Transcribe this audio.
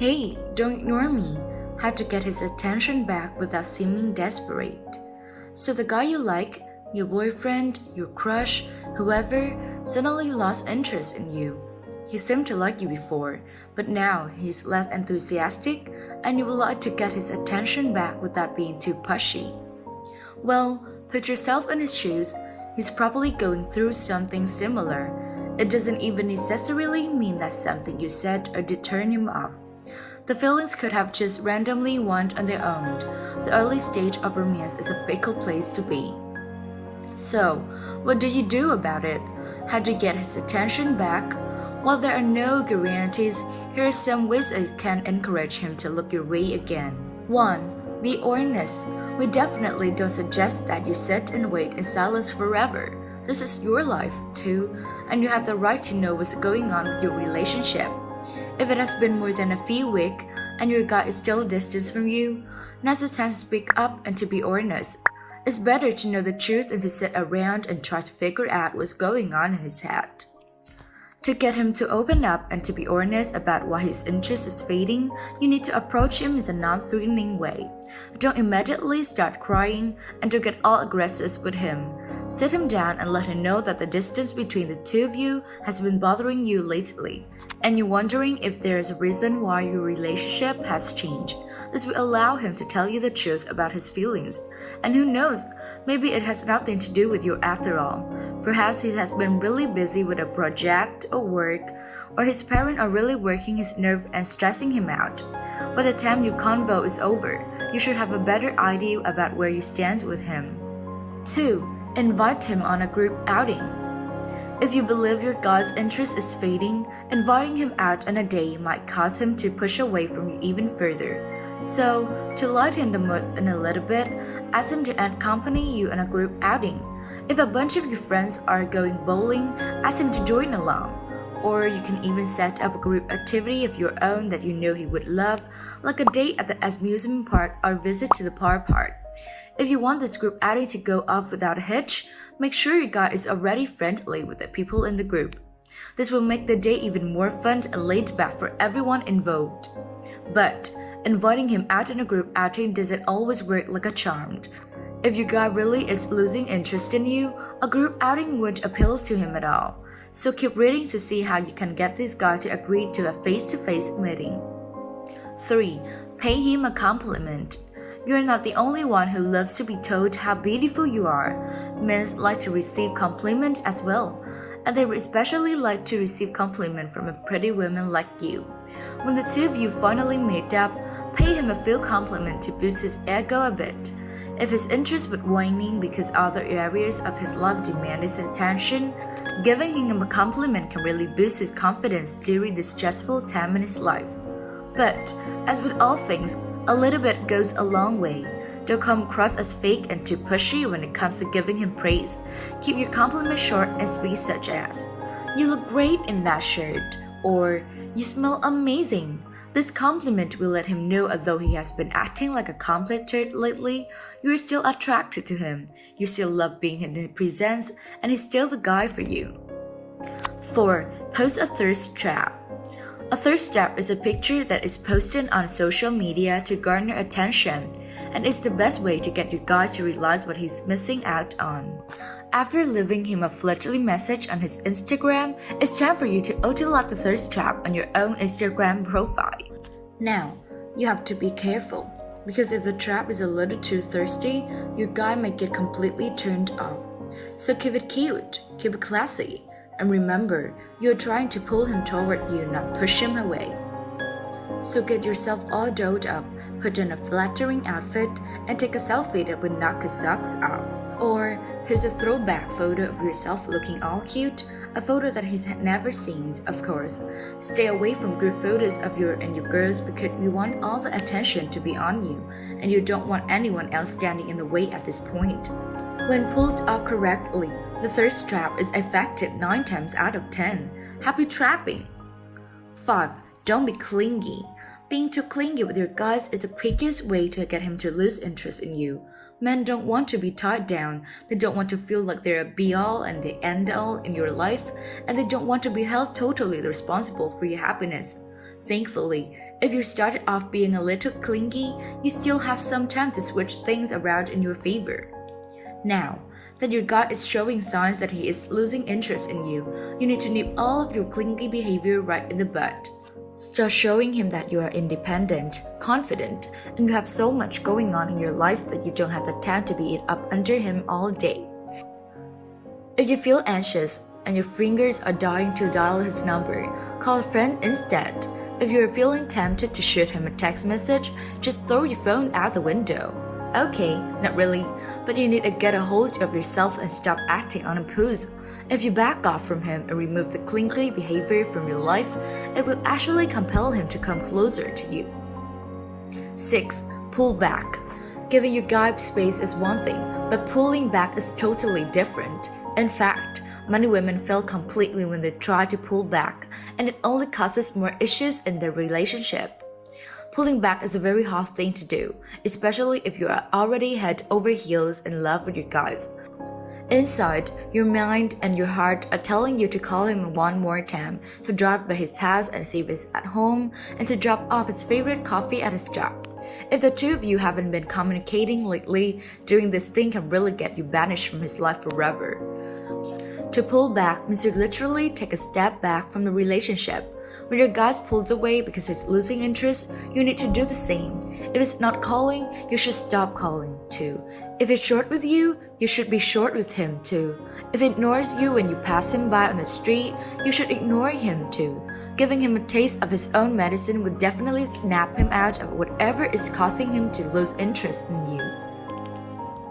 Hey, don't ignore me. Had to get his attention back without seeming desperate. So the guy you like, your boyfriend, your crush, whoever, suddenly lost interest in you. He seemed to like you before, but now he's less enthusiastic and you would like to get his attention back without being too pushy. Well, put yourself in his shoes. He's probably going through something similar. It doesn't even necessarily mean that something you said or did turn him off. The feelings could have just randomly won on their own. The early stage of romance is a fickle place to be. So, what did you do about it? Had you get his attention back? While there are no guarantees, here are some ways that you can encourage him to look your way again. 1. Be honest. We definitely don't suggest that you sit and wait in silence forever. This is your life, too, and you have the right to know what's going on with your relationship. If it has been more than a few weeks and your guy is still distant from you, now's the time to speak up and to be honest. It's better to know the truth than to sit around and try to figure out what's going on in his head. To get him to open up and to be honest about why his interest is fading, you need to approach him in a non-threatening way. Don't immediately start crying and don't get all aggressive with him. Sit him down and let him know that the distance between the two of you has been bothering you lately, and you're wondering if there is a reason why your relationship has changed. This will allow him to tell you the truth about his feelings, and who knows, maybe it has nothing to do with you after all. Perhaps he has been really busy with a project or work, or his parents are really working his nerve and stressing him out. By the time your convo is over, you should have a better idea about where you stand with him. 2. Invite him on a group outing. If you believe your guy's interest is fading, inviting him out on a day might cause him to push away from you even further. So, to lighten the mood in a little bit, ask him to accompany you on a group outing. If a bunch of your friends are going bowling, ask him to join along. Or you can even set up a group activity of your own that you know he would love, like a date at the amusement park or visit to the park. If you want this group outing to go off without a hitch, make sure your guy is already friendly with the people in the group. This will make the day even more fun and laid back for everyone involved. But inviting him out in a group outing doesn't always work like a charm. If your guy really is losing interest in you, a group outing won't appeal to him at all. So keep reading to see how you can get this guy to agree to a face-to-face meeting. 3. Pay him a compliment. You're not the only one who loves to be told how beautiful you are. Men like to receive compliments as well, and they would especially like to receive compliment from a pretty woman like you. When the two of you finally meet up, pay him a few compliments to boost his ego a bit. If his interest was waning because other areas of his life demand his attention, giving him a compliment can really boost his confidence during this stressful time in his life. But, as with all things, a little bit goes a long way. Don't come across as fake and too pushy when it comes to giving him praise. Keep your compliments short and sweet, such as, "You look great in that shirt," or "You smell amazing." This compliment will let him know, although he has been acting like a complete turd lately, you are still attracted to him, you still love being in his presence, and he's still the guy for you. 4. Post a thirst trap. A thirst trap is a picture that is posted on social media to garner attention, and is the best way to get your guy to realize what he's missing out on. After leaving him a flattering message on his Instagram, it's time for you to auto-lock the thirst trap on your own Instagram profile. Now, you have to be careful, because if the trap is a little too thirsty, your guy might get completely turned off. So keep it cute, keep it classy, and remember, you're trying to pull him toward you, not push him away. So get yourself all dolled up, put on a flattering outfit, and take a selfie that would knock his socks off. Or here's a throwback photo of yourself looking all cute, a photo that he's never seen, of course. Stay away from group photos of you and your girls because you want all the attention to be on you, and you don't want anyone else standing in the way at this point. When pulled off correctly, the thirst trap is effective 9 times out of 10. Happy trapping! 5. Don't be clingy. Being too clingy with your guys is the quickest way to get him to lose interest in you. Men don't want to be tied down, they don't want to feel like they're a be-all and the end-all in your life, and they don't want to be held totally responsible for your happiness. Thankfully, if you started off being a little clingy, you still have some time to switch things around in your favor. Now that your guy is showing signs that he is losing interest in you, you need to nip all of your clingy behavior right in the bud. Start showing him that you are independent, confident, and you have so much going on in your life that you don't have the time to be up under him all day. If you feel anxious and your fingers are dying to dial his number, call a friend instead. If you're feeling tempted to shoot him a text message, just throw your phone out the window. Okay, not really, but you need to get a hold of yourself and stop acting unimposed. If you back off from him and remove the clingy behavior from your life, it will actually compel him to come closer to you. 6. Pull back. Giving your guy space is one thing, but pulling back is totally different. In fact, many women fail completely when they try to pull back, and it only causes more issues in their relationship. Pulling back is a very hard thing to do, especially if you are already head over heels in love with your guys. Inside, your mind and your heart are telling you to call him one more time, to drive by his house and see if he's at home, and to drop off his favorite coffee at his job. If the two of you haven't been communicating lately, doing this thing can really get you banished from his life forever. To pull back means you literally take a step back from the relationship. When your guy pulls away because he's losing interest, you need to do the same. If he's not calling, you should stop calling too. If he's short with you, you should be short with him too. If he ignores you when you pass him by on the street, you should ignore him too. Giving him a taste of his own medicine would definitely snap him out of whatever is causing him to lose interest in you.